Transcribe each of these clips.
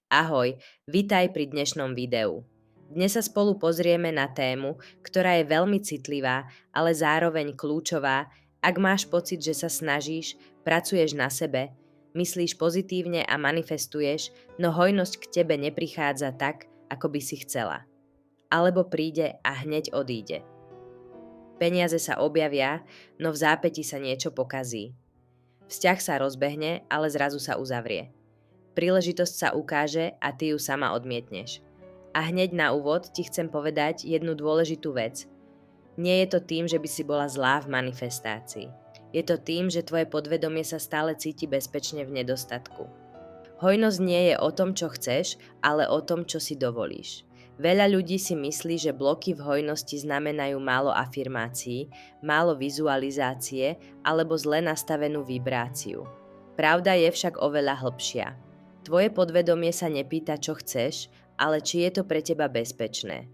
Ahoj, vitaj pri dnešnom videu. Dnes sa spolu pozrieme na tému, ktorá je veľmi citlivá, ale zároveň kľúčová, ak máš pocit, že sa snažíš, pracuješ na sebe, myslíš pozitívne a manifestuješ, no hojnosť k tebe neprichádza tak, ako by si chcela. Alebo príde a hneď odíde. Peniaze sa objavia, no v zápäti sa niečo pokazí. Vzťah sa rozbehne, ale zrazu sa uzavrie. Príležitosť sa ukáže a ty ju sama odmietneš. A hneď na úvod ti chcem povedať jednu dôležitú vec. Nie je to tým, že by si bola zlá v manifestácii. Je to tým, že tvoje podvedomie sa stále cíti bezpečne v nedostatku. Hojnosť nie je o tom, čo chceš, ale o tom, čo si dovolíš. Veľa ľudí si myslí, že bloky v hojnosti znamenajú málo afirmácií, málo vizualizácie alebo zle nastavenú vibráciu. Pravda je však oveľa hlbšia. Tvoje podvedomie sa nepýta, čo chceš, ale či je to pre teba bezpečné.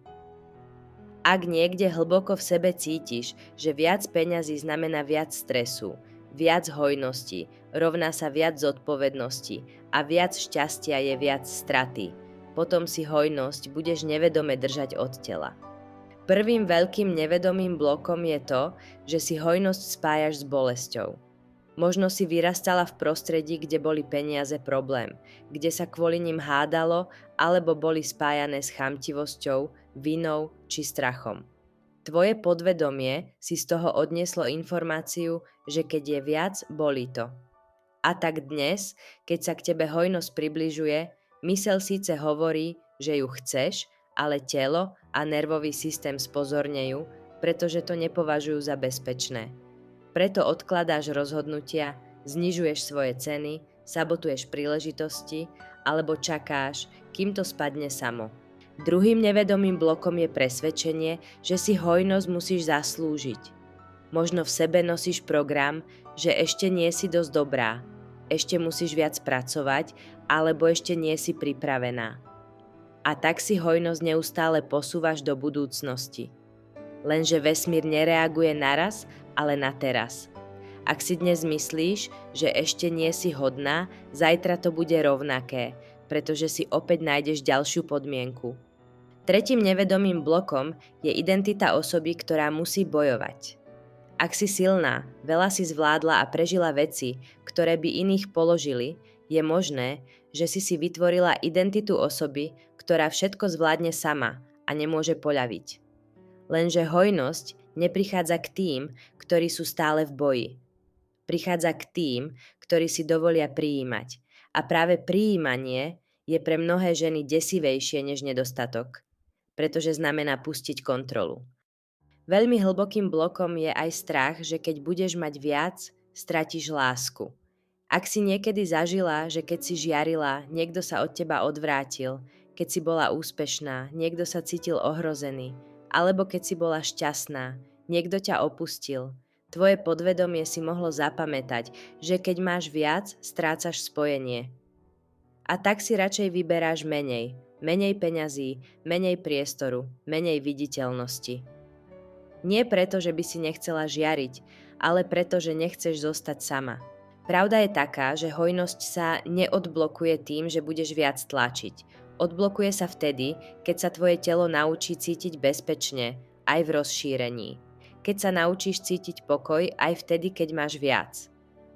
Ak niekde hlboko v sebe cítiš, že viac peňazí znamená viac stresu, viac hojnosti, rovná sa viac zodpovednosti a viac šťastia je viac straty, potom si hojnosť budeš nevedome držať od tela. Prvým veľkým nevedomým blokom je to, že si hojnosť spájaš s bolesťou. Možno si vyrastala v prostredí, kde boli peniaze problém, kde sa kvôli nim hádalo alebo boli spájané s chamtivosťou, vinou či strachom. Tvoje podvedomie si z toho odnieslo informáciu, že keď je viac, bolí to. A tak dnes, keď sa k tebe hojnosť približuje, myseľ síce hovorí, že ju chceš, ale telo a nervový systém spozornejú, pretože to nepovažujú za bezpečné. Preto odkladáš rozhodnutia, znižuješ svoje ceny, sabotuješ príležitosti alebo čakáš, kým to spadne samo. Druhým nevedomým blokom je presvedčenie, že si hojnosť musíš zaslúžiť. Možno v sebe nosíš program, že ešte nie si dosť dobrá, ešte musíš viac pracovať alebo ešte nie si pripravená. A tak si hojnosť neustále posúvaš do budúcnosti. Lenže vesmír nereaguje naraz, ale na teraz. Ak si dnes myslíš, že ešte nie si hodná, zajtra to bude rovnaké, pretože si opäť nájdeš ďalšiu podmienku. Tretím nevedomým blokom je identita osoby, ktorá musí bojovať. Ak si silná, veľa si zvládla a prežila veci, ktoré by iných položili, je možné, že si vytvorila identitu osoby, ktorá všetko zvládne sama a nemôže poľaviť. Lenže hojnosť neprichádza k tým, ktorí sú stále v boji. Prichádza k tým, ktorí si dovolia prijímať. A práve prijímanie je pre mnohé ženy desivejšie než nedostatok, pretože znamená pustiť kontrolu. Veľmi hlbokým blokom je aj strach, že keď budeš mať viac, stratíš lásku. Ak si niekedy zažila, že keď si žiarila, niekto sa od teba odvrátil, keď si bola úspešná, niekto sa cítil ohrozený, alebo keď si bola šťastná, niekto ťa opustil, tvoje podvedomie si mohlo zapamätať, že keď máš viac, strácaš spojenie. A tak si radšej vyberáš menej peňazí, menej priestoru, menej viditeľnosti. Nie preto, že by si nechcela žiariť, ale preto, že nechceš zostať sama. Pravda je taká, že hojnosť sa neodblokuje tým, že budeš viac tlačiť. Odblokuje sa vtedy, keď sa tvoje telo naučí cítiť bezpečne, aj v rozšírení. Keď sa naučíš cítiť pokoj aj vtedy, keď máš viac.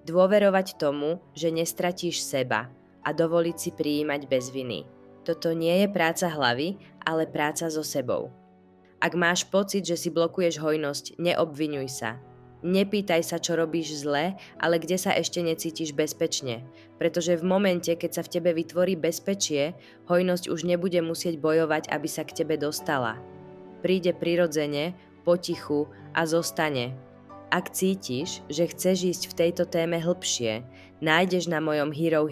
Dôverovať tomu, že nestratíš seba a dovoliť si prijímať bez viny. Toto nie je práca hlavy, ale práca so sebou. Ak máš pocit, že si blokuješ hojnosť, neobviňuj sa. Nepýtaj sa, čo robíš zle, ale kde sa ešte necítiš bezpečne. Pretože v momente, keď sa v tebe vytvorí bezpečie, hojnosť už nebude musieť bojovať, aby sa k tebe dostala. Príde prirodzene, potichu a zostane. Ak cítiš, že chceš ísť v tejto téme hlbšie, nájdeš na mojom Hero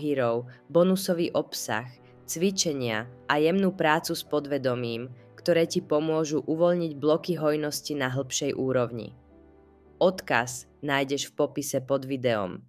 bonusový obsah, cvičenia a jemnú prácu s podvedomím, ktoré ti pomôžu uvoľniť bloky hojnosti na hlbšej úrovni. Odkaz nájdeš v popise pod videom.